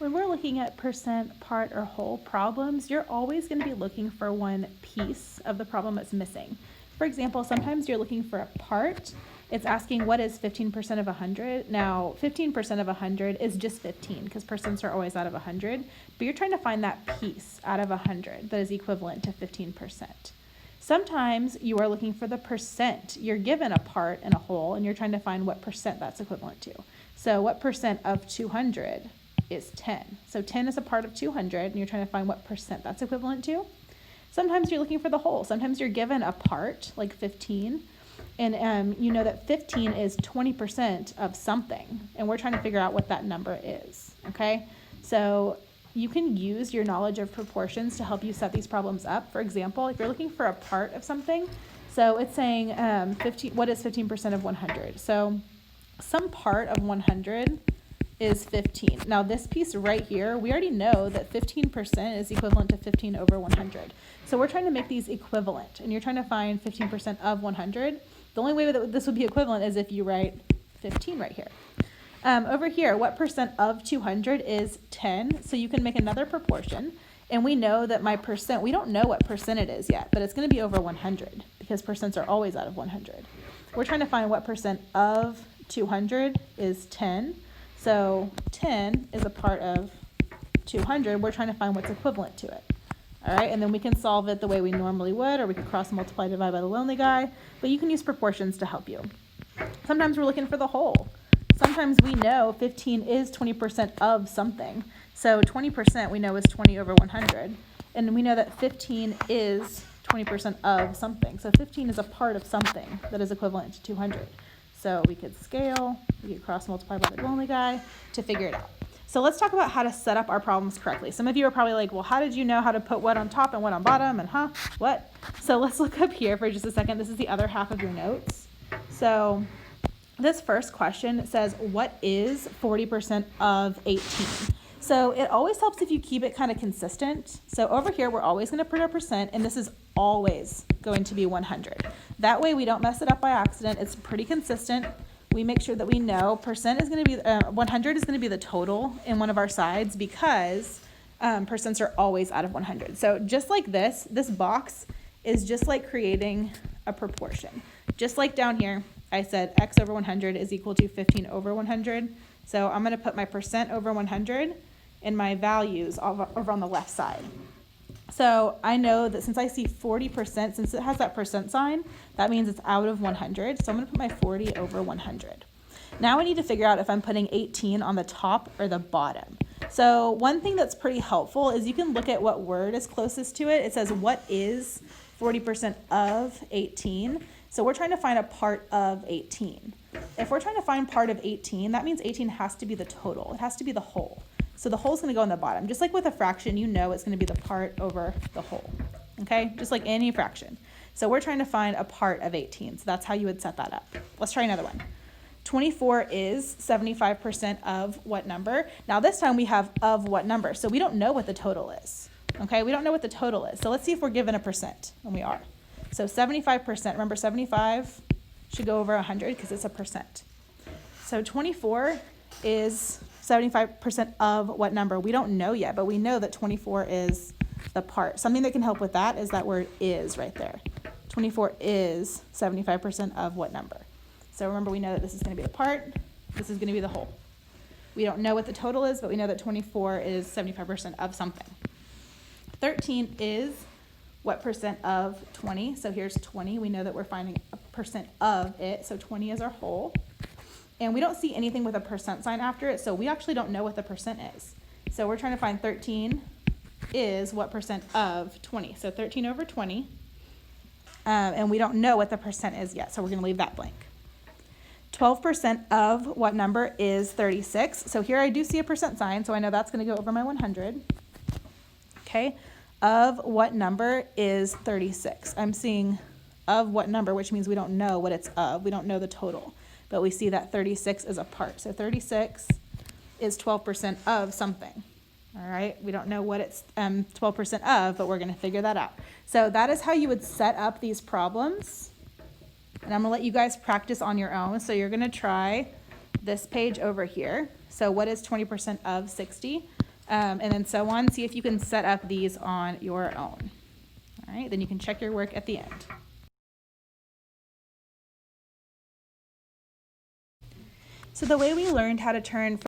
When we're looking at percent, part, or whole problems, you're always going to be looking for one piece of the problem that's missing. For example, sometimes you're looking for a part. It's asking what is 15% of 100. Now, 15% of 100 is just 15 because percents are always out of 100, but you're trying to find that piece out of 100 that is equivalent to 15%. Sometimes you are looking for the percent. You're given a part and a whole, and you're trying to find what percent that's equivalent to. So what percent of 200 is 10? So 10 is a part of 200, and you're trying to find what percent that's equivalent to. Sometimes you're looking for the whole. Sometimes you're given a part, like 15, and you know that 15 is 20% of something, and we're trying to figure out what that number is, okay? So you can use your knowledge of proportions to help you set these problems up. For example, if you're looking for a part of something, so it's saying what is 15% of 100? So some part of 100 is 15. Now this piece right here, we already know that 15% is equivalent to 15 over 100. So we're trying to make these equivalent, and you're trying to find 15% of 100. The only way that this would be equivalent is if you write 15 right here. Over here, what percent of 200 is 10? So you can make another proportion, and we know that my percent, we don't know what percent it is yet, but it's going to be over 100 because percents are always out of 100. We're trying to find what percent of 200 is 10. So 10 is a part of 200. We're trying to find what's equivalent to it. All right, and then we can solve it the way we normally would, or we could cross multiply, divide by the lonely guy, but you can use proportions to help you. Sometimes we're looking for the whole. Sometimes we know 15 is 20% of something. So 20% we know is 20 over 100. And we know that 15 is 20% of something. So 15 is a part of something that is equivalent to 200. So we could scale, we could cross multiply by the lonely guy to figure it out. So let's talk about how to set up our problems correctly. Some of you are probably like, well, how did you know how to put what on top and what on bottom and what? So let's look up here for just a second. This is the other half of your notes. So this first question says, what is 40% of 18? So it always helps if you keep it kind of consistent. So over here, we're always going to put our percent, and this is always going to be 100. That way we don't mess it up by accident. It's pretty consistent. We make sure that we know percent is going to be, 100 is going to be the total in one of our sides because percents are always out of 100. So just like this box is just like creating a proportion. Just like down here, I said x over 100 is equal to 15 over 100. So I'm going to put my percent over 100 and my values over on the left side. So I know that since I see 40%, since it has that percent sign, that means it's out of 100. So I'm going to put my 40 over 100. Now I need to figure out if I'm putting 18 on the top or the bottom. So one thing that's pretty helpful is you can look at what word is closest to it. It says, what is 40% of 18? So we're trying to find a part of 18. If we're trying to find part of 18, that means 18 has to be the total. It has to be the whole. So the whole is going to go on the bottom. Just like with a fraction, you know it's going to be the part over the whole. Okay? Just like any fraction. So we're trying to find a part of 18. So that's how you would set that up. Let's try another one. 24 is 75% of what number? Now this time we have of what number. So we don't know what the total is. Okay? We don't know what the total is. So let's see if we're given a percent, and we are. So 75%, remember 75 should go over 100 because it's a percent. So 24 is 75% of what number? We don't know yet, but we know that 24 is the part. Something that can help with that is that word is right there. 24 is 75% of what number? So remember, we know that this is going to be the part, this is going to be the whole. We don't know what the total is, but we know that 24 is 75% of something. 13 is what percent of 20? So here's 20. We know that we're finding a percent of it. So 20 is our whole. And we don't see anything with a percent sign after it, so we actually don't know what the percent is. So we're trying to find 13 is what percent of 20. So 13 over 20. And we don't know what the percent is yet, so we're going to leave that blank. 12% of what number is 36? So here I do see a percent sign, so I know that's going to go over my 100. Okay. Of what number is 36? I'm seeing of what number, which means we don't know what it's of. We don't know the total. But we see that 36 is a part. So 36 is 12% of something. All right, we don't know what it's 12% of, but we're going to figure that out. So that is how you would set up these problems. And I'm going to let you guys practice on your own. So you're going to try this page over here. So what is 20% of 60? and then so on. See if you can set up these on your own. All right, then you can check your work at the end. So the way we learned how to turn